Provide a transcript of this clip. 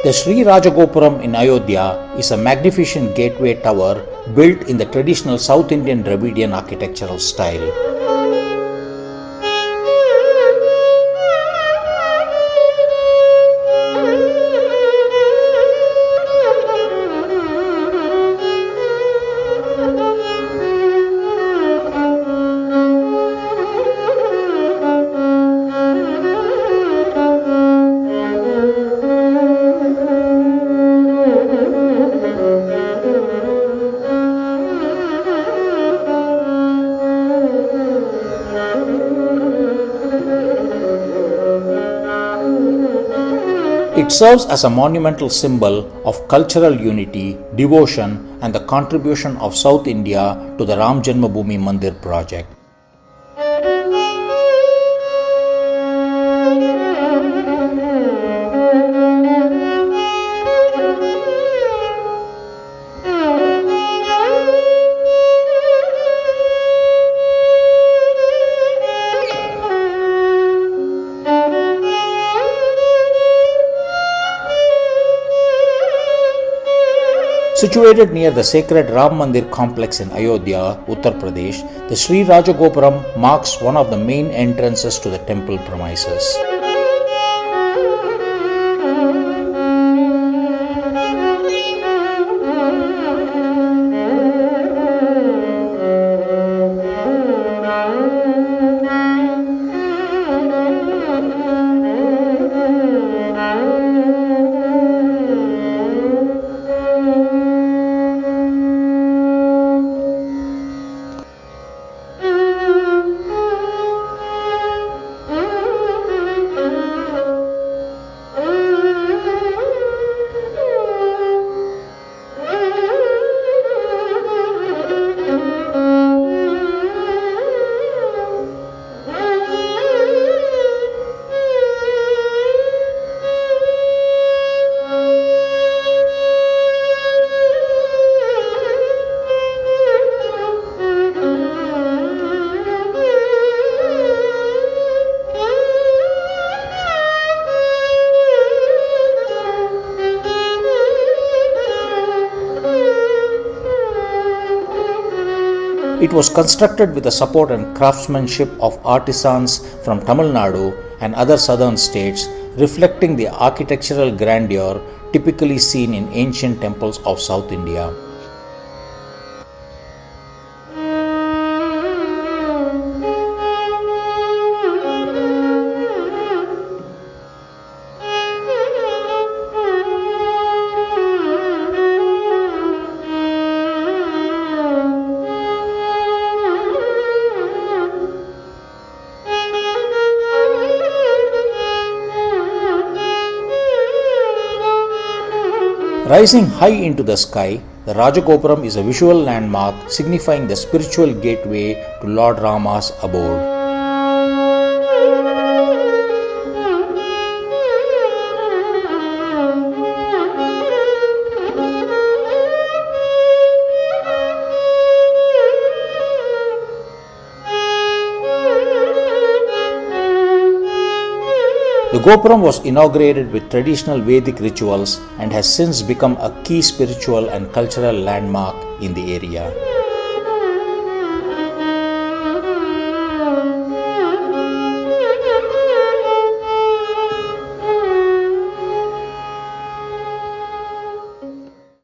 The Sri Rajagopuram in Ayodhya is a magnificent gateway tower built in the traditional South Indian Dravidian architectural style. It serves as a monumental symbol of cultural unity, devotion, and the contribution of South India to the Ram Janmabhoomi Mandir project. Situated near the sacred Ram Mandir complex in Ayodhya, Uttar Pradesh, the Sri Rajagopuram marks one of the main entrances to the temple premises. It was constructed with the support and craftsmanship of artisans from Tamil Nadu and other southern states, reflecting the architectural grandeur typically seen in ancient temples of South India. Rising high into the sky, the Rajagopuram is a visual landmark signifying the spiritual gateway to Lord Rama's abode. The Gopuram was inaugurated with traditional Vedic rituals and has since become a key spiritual and cultural landmark in the area.